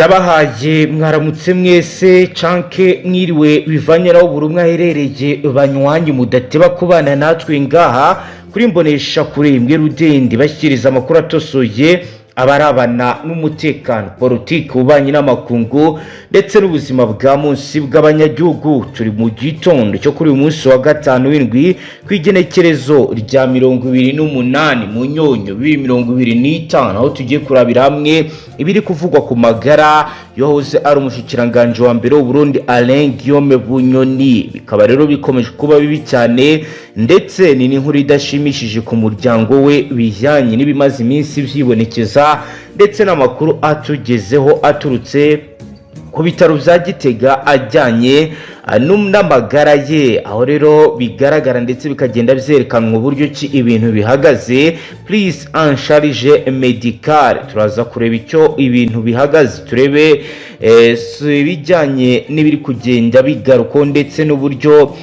Ndabahaye mwaramutse mwese canke mwiriwe bivanye naho buri umwe aherereye banywanyi mudateba kubana natwe ngaha kuri mbonesha kure imwe Rudende bashyikiriza amakuru atosoye abarabana n'umutekano politiki ubanye n'amakungu ndetse n'ubuzima bwa munsi bw'abanyagihugu. Turi mu gitondo cyo kuri uyu munsi wa gatanu w'indwi kwigenekerezo rya 28 mu nyonyo 2025 aho tugiye kurabira hamwe ibiri kuvugwa ku magara yohoze ari umushikiranganje wa mbere w'u Burundi Alain Guillaume Bunyoni. Bikaba rero bikomeje kuba bibi cyane ndetse ni n'inkuru idashimishije ku muryango we bijyanye n'ibimaze iminsi vyibonekeza ndetse n'amakuru atugezeho aturutse ku bitaro bya Gitega ajyanye n'amagara ye, aho rero bigaragara ndetse bikagenda byerekanwa uburyo ki ibintu bihagaze. Please en charge medical, turaza kureba icyo ibintu bihagaze, turebe bijyanye n'ibiri kugenda bigaruko ndetse n'uburyo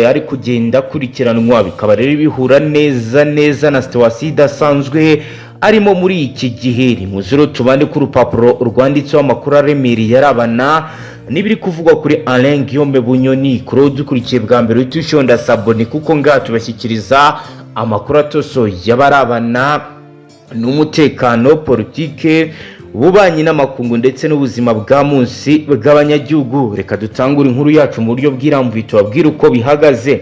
ari kugenda kurikiranwa. Bikaba rero bihura neza na situation idasanzwe arimo muri iki gihe. Rimuziro tubande ku rupapuro rwanditseho amakuru aremereye yarabana nibiri kuvugwa kuri Alain Guillaume Bunyoni. Kuri dukurikiye bwa mbere utushonda sabone kuko ngaha tubashyikiriza amakuru atoso yabarabana n'umutekano politike ububanyi n'amakungu ndetse n'ubuzima bwa munsi bw'abanyagihugu. Reka dutangure inkuru yacu mu buryo bw'iramvuye tubabwira uko bihagaze.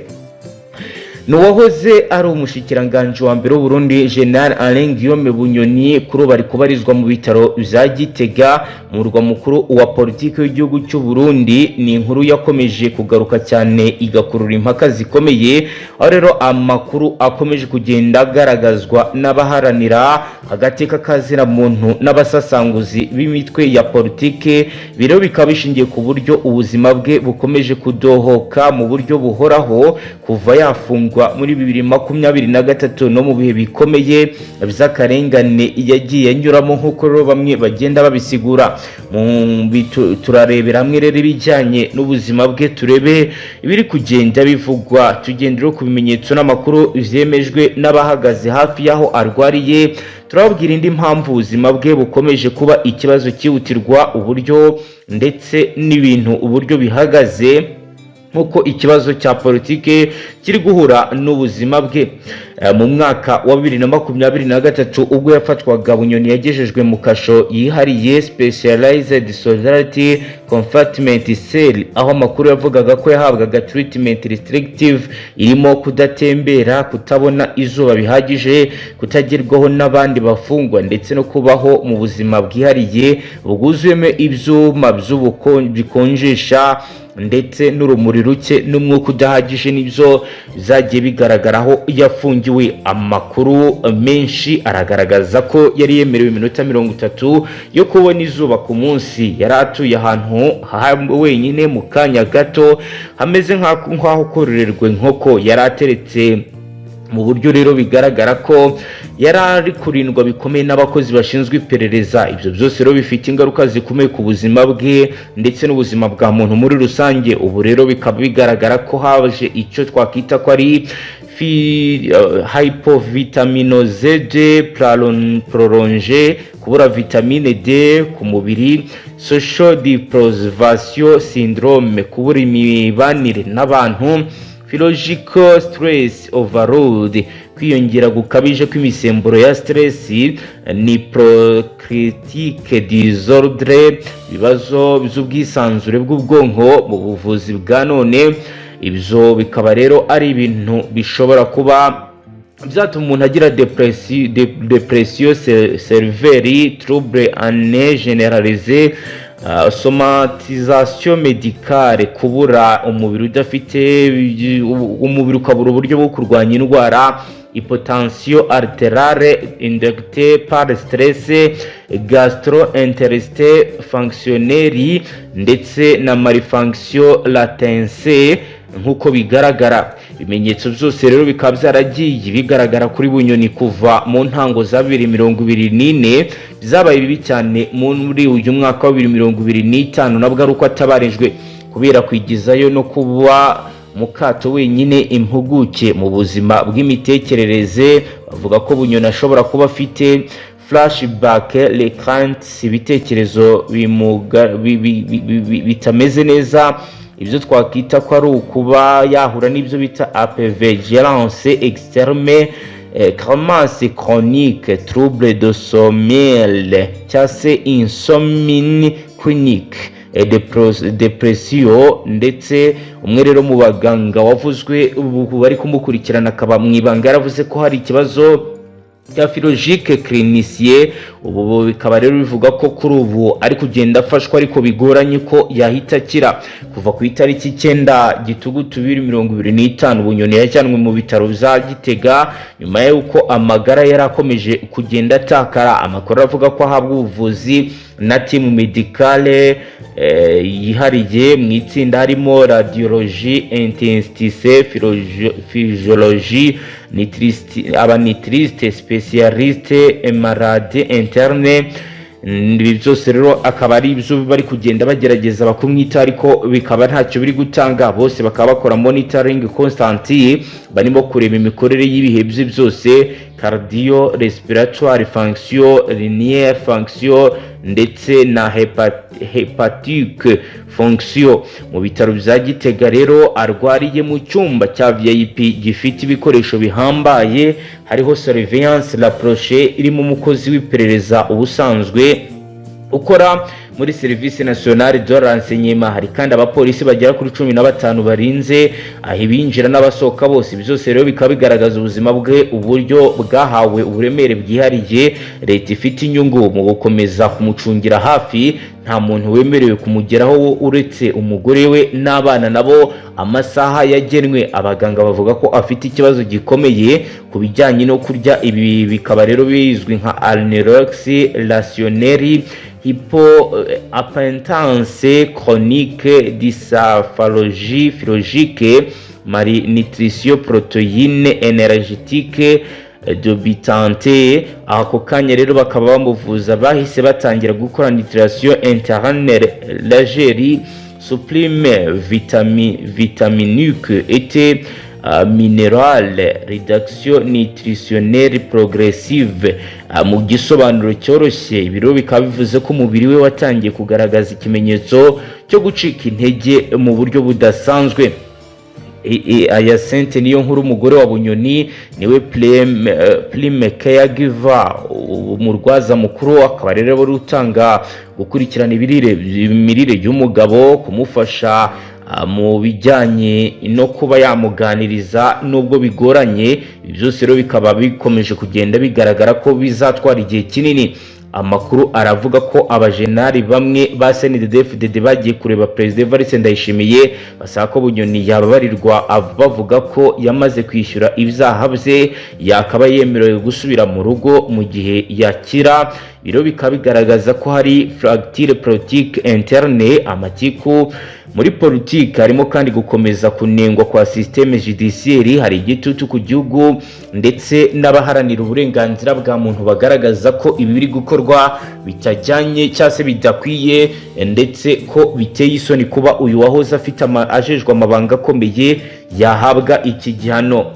Nuwahoze ari umushikiranganje wa mbere w'u Burundi General Alain Guillaume Bunyoni kuri bari kubarizwa mu bitaro bya Gitega mu murwa mukuru wa politiki w'igihugu cy'u Burundi. Ni inkuru yakomeje kugaruka cyane igakurura impaka zikomeye, aho rero amakuru akomeje kugenda agaragazwa n'abaharanira agateka kazira muntu n'abasasanguzi b'imitwe ya politiki. Biro bikaba bishingiye ku buryo ubuzima bwe bukomeje kudohoka mu buryo buhoraho kuva yafungwa muri 2023 no mu bihe bikomeye by'akarengane yagiye anyuramo nk'uko rero bamwe bagenda babisigura. Turarebera hamwe rero ibijyanye n'ubuzima bwe, turebe ibiri kugenda bivugwa, tugendera ku bimenyetso n'amakuru vyemejwe n'abahagaze hafi yaho arwariye. Turababwira indi mpamvu ubuzima bwe bukomeje kuba ikibazo cyihutirwa, uburyo ndetse n'ibintu uburyo bihagaze nkuko ikibazo cya politike kiri guhura n'ubuzima bwe. Mu mwaka wa 2023 ubwo yafatwaga Bunyoni yagejejwe mu kasho yihariye Specialized Solidarity Confinement Cell, aho amakuru yavugaga ko yahabwaga treatment restrictive irimo kudatembera, kutabona izuba bihagije, kutagerwaho n'abandi bafungwa ndetse no kubaho mu buzima bwihariye bwuzuyemo ibyuma bikonjesha ndetse n'urumuri ruke n'umwuka udahagije nibyo zagiye bigaragaraho yafungiwe. Amakuru menshi aragaragaza ko yari yemerewe iminota 30 yo kubona izuba ku munsi. Yari atuye ahantu wenyine mu kanya gato hameze nk'aho kororerwa inkoko. Yari ateretse mu buryo rero bigaragara ko yari ari kurindwa bikomeye n'abakozi bashinzwe iperereza. Ibyo byose rero bifite ingaruka zikomeye ku buzima bwe ndetse n'ubuzima bwa muntu muri rusange. Ubu rero bikaba bigaragara ko haje icyo twakwita ko ari hypovitaminose prolonge, kubura vitamine D ku mubiri, social deprivation syndrome, kubura imibanire n'abantu, physiological stress overload, kwiyongera gukabije kw'imisemburo ya stress, ni procritique disorder, ibibazo by'ubwisanzure bw'ubwonko mu buvuzi bwa none. Ibyo bikaba rero ari ibintu bishobora kuba byatuma umuntu agira depression sévère, trouble anne généralisée, somatisation médicale, kubura umubiri udafite umubiri ukabura uburyo bwo kurwanya indwara, hypotension artérielle inductée par stress, gastro-intestinale fonctionnelle ndetse na malfonction latence. Nkuko bigaragara ibimenyetso byose rero bikaba byaragiye bigaragara kuri Bunyoni kuva mu ntango za 2024 byabaye bibi cyane muri uyu mwaka wa 2025 nabwo ari uko atabarijwe kubera kwigizayo no kuba mukato wenyine. Impuguke mu buzima bw'imitekerereze bavuga ko Bunyoni ashobora kuba afite flashback, les craintes, ibitekerezo bitameze neza, ibyo twakwita ko ari ukuba yahura n'ibyo bita APV, gérance extrême, carence chronique, trouble de sommeil cyangwa se insomnie chronique, depression. Ndetse umwe rero mu baganga wavuzwe bari kumukurikirana akaba mu ibanga yaravuze ko hari ikibazo cya philologique clinicien. Ubu bikaba rero bivuga ko kuri ubu ari kugenda afashwa ariko bigoranye ko yahita akira. Kuva ku itariki 9 Gitugutu 2025 Bunyoni yajyanwe mu bitaro bya Gitega nyuma y'uko amagara yarakomeje kugenda atakara. Amakuru avuga ko ahabwa ubuvuzi na team medicale yihariye mu itsinda harimo radiologie intenstive, physiologie, nitriste spécialiste, malade interne. Ibi byose rero akaba ari ibyo bari kugenda bagerageza bakumwita ariko bikaba ntacyo biri gutanga. Bose bakaba bakora monitoring constant, barimo kureba imikorere y'ibihe bye byose, cardio respiratoire fonction, linéaire fonction ndetse na hepatique fonction. Mu bitaro bya Gitega rero arwariye mu cyumba cya VIP gifite ibikoresho bihambaye, hariho surveillance rapprochée irimo umukozi w'iperereza ubusanzwe ukora muri Service National de Renseignement. Hari kandi abapolisi bagera kuri 15 barinze aho binjira n'abasohoka bose. Byose rero bikaba bigaragaza ubuzima bwe uburyo bwahawe uburemere bwihariye. Leta ifite inyungu mu gukomeza kumucungira hafi, nta muntu wemerewe kumugeraho uretse umugore we n'abana nabo amasaha yagenwe. Abaganga bavuga ko afite ikibazo gikomeye ku bijyanye no kurya. Ibi bikaba rero bizwi nka anorexie rationnelle, hypoappétence chronique, dysphagie physiologique, malnutrition, protéine énergétique débutante. Ako kanya rero bakaba bamuvuza bahise batangira gukora nutrition interne légère, supplime vitaminique et minerale, rédaction nutritionnelle progressive. Mu gisobanuro cyoroshye ibiro bikaba bivuze ko umubiri we watangiye kugaragaza ikimenyetso cyo gucika intege mu buryo budasanzwe. Ayasente niyo nkuru umugore wa Bunyoni niwe prime caregiver, umurwaza mukuru, akaba rero bari utanga gukurikirana imirire y'umugabo, kumufasha mu bijyanye no kuba yamuganiriza nubwo bigoranye. Byose rero bikaba bikomeje kugenda bigaragara ko bizatwara igihe kinini. Amakuru aravuga ko abajenari bamwe ba CNDD-FDD bagiye kureba President Evariste Ndayishimiye basaba ko Bunyoni yababarirwa, bavuga ko yamaze kwishyura ibyaha bye yakaba yemerewe gusubira mu rugo mu gihe yakira. Biro bikaba bigaragaza ko hari fracture politique interne, amatiku muri politiki harimo kandi gukomeza kunengwa kwa systeme judiciaire. Hari igitutu ku gihugu ndetse n'abaharanira uburenganzira bwa muntu bagaragaza ko ibi biri gukorwa bitajyanye cyangwa se bidakwiye, ndetse ko biteye isoni kuba uyu wahoze afite ajejwe amabanga akomeye yahabwa iki gihano.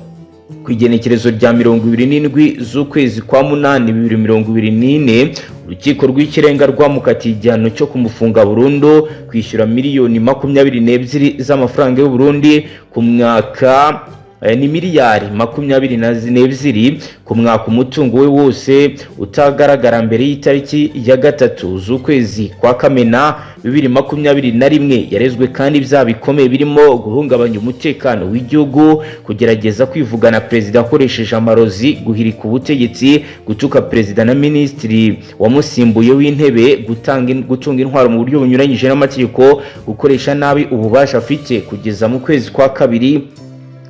Ku igenekerezo rya 27 z'ukwezi kwa 8 2024 urukiko rw'ikirenga rwamukatiye igihano cyo kumufunga burundu, kwishyura miliyoni 22 z'amafaranga y'u Burundi ku mwaka, ni miliyari 22 ku mwaka. Umutungo we wose utagaragara mbere y'itariki ya 3 z'ukwezi kwa Kamena 2021 yarezwe kandi ibyaha bikomeye birimo guhungabanya umutekano w'igihugu, kugerageza kwivugana perezida akoresheje amarozi, guhirika ubutegetsi, gutuka perezida na minisitiri wamusimbuye w'intebe, gutunga intwaro mu buryo bunyuranyije n'amategeko, gukoresha nabi ububasha afite. Kugeza mu kwezi kwa kabiri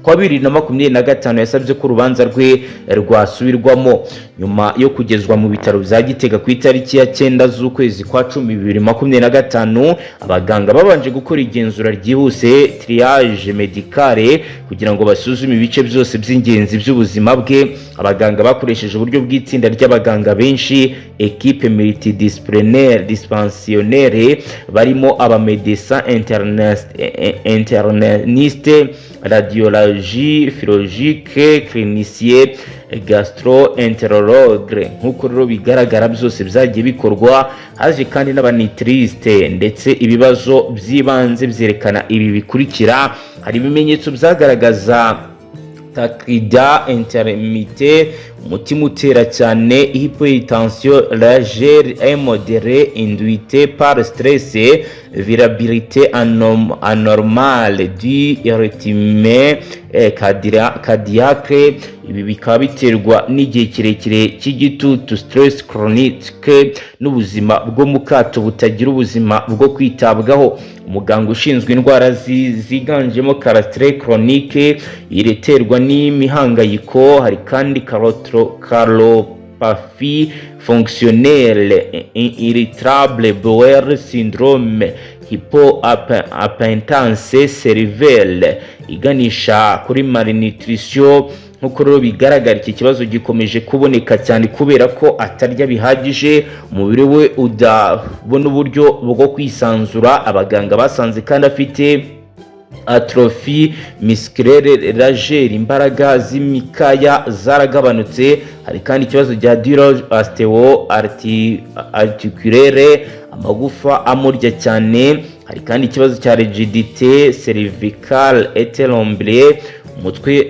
kwa 2025 yasabye ko urubanza rwe rwasubirwamo. Nyuma yo kugezwa mu bitaro bya Gitega ku itariki ya 9 z'ukwezi kwa 10 2025, abaganga babanje gukora igenzura ryihuse triage medicale kugira ngo basuzume ibice byose by'ingenzi by'ubuzima bwe. Abaganga bakoresheje uburyo bw'itsinda ry'abaganga benshi, equipe multidisciplinaire dispensionnaire, barimo aba médecins interniste, radiologie philologique clinicien gastroenterologue. nk'uko rero bigaragara byose byagiye bikorwa, haje kandi n'abanitriste, ndetse ibibazo by'ibanze byerekana ibi bikurikira. hari ibimenyetso byagaragaza tachycardia intermittente, umutima utera cyane, hypotension légère et modérée induite par stress, variabilité anormale du rythme cardiaque. ibi bikaba biterwa n'igihe kirekire cy'igitutu, stress chronique, n'ubuzima bwo mu kato butagira ubuzima bwo kwitabwaho. umuganga ushinzwe indwara ziganjemo cardiaque chronique ireterwa n'imihangayiko. hari kandi calopathie fonctionnelle irritable bowel syndrome, hypoimpotence cerebrale iganisha kuri malnutrition. nk'uko rero bigaragara, iki kibazo gikomeje kuboneka cyane kubera ko atarya bihagije, umubiri we udabona uburyo bwo kwisanzura. abaganga basanze kandi afite atrophie musculaire légère, imbaraga z'imikaya zaragabanutse. hari kandi ikibazo cya douleur osteo-articulaire, amagufa amurya cyane. hari kandi ikibazo cya rigidité cervicale et lombaire, umutwe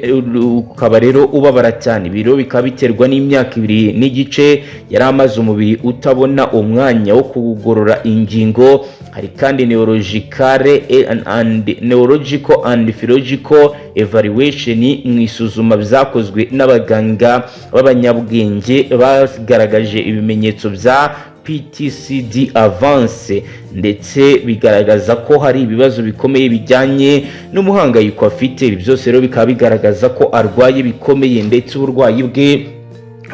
ukaba rero ubabara cyane. ibiro bikaba biterwa n'imyaka 2 n'igice yari amaze umubiri utabona umwanya wo kugorora ingingo. hari kandi neurological and physiological evaluation, mu isuzuma byakozwe n'abaganga b'abanyabwenge bagaragaje ibimenyetso bya PTSD avance, ndetse bigaragaza ko hari ibibazo bikomeye bijyanye n'umuhangayiko afite. ibi byose rero bikaba bigaragaza ko arwaye bikomeye, ndetse uburwayi bwe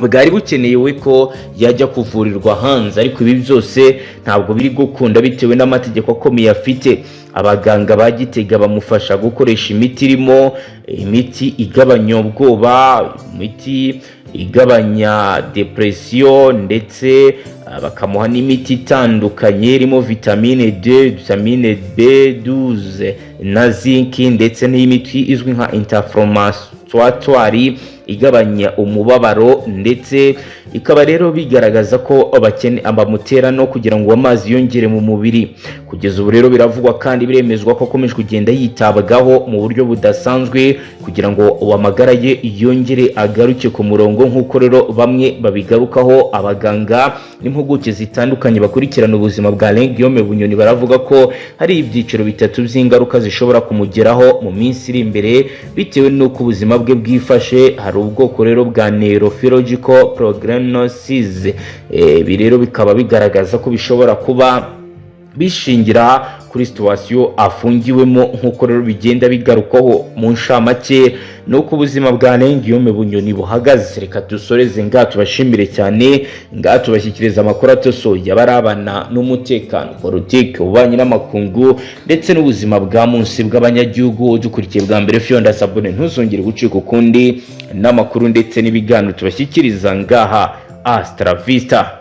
bwari bukeneye ko yajya kuvurirwa hanze, ariko ibi byose ntabwo biri gukunda bitewe n'amategeko akomeye afite. abaganga ba Gitega bamufasha gukoresha imiti irimo imiti igabanya ubwoba, imiti igabanya depression, ndetse bakamuha n'imiti itandukanye irimo vitamine D, vitamine B12 na zinc, ndetse n'imiti izwi nka anti-inflammatoire igabanya umubabaro, ndetse ikaba rero bigaragaza ko bamutera no kugira ngo amazi yongere mu mubiri. kugeza ubu rero biravugwa kandi biremezwa ko akomeje kugenda yitabwaho mu buryo budasanzwe kugira ngo amagara ye yongere agaruke ku murongo, nk'uko rero bamwe babigarukaho. abaganga n'impuguke zitandukanye bakurikirana ubuzima bwa Alain Guillaume Bunyoni baravuga ko hari ibyiciro bitatu by'ingaruka zishobora kumugeraho mu minsi iri imbere bitewe n'uko ubuzima bwe bwifashe. hari ubwoko rero bwa neurophysiological prognosis. ibi rero bikaba bigaragaza ko bishobora kuba bishingira kuri situation afungiwemo, nk'uko rero bigenda bigarukaho mu nshamake nuko ubuzima bwa Alain Guillaume Bunyoni buhagaze. reka dusoreze ngaha, tubashimire cyane, ngaha tubashyikiriza amakuru atosoye abarabana n'umutekano, politike, ububanyi n'amakungu, ndetse n'ubuzima bwa munsi bw'abanyagihugu. dukurikiye bwa mbere Fionda Sabone, ntuzongere gucika ukundi n'amakuru ndetse n'ibiganiro tubashyikiriza ngaha. Astra Vista.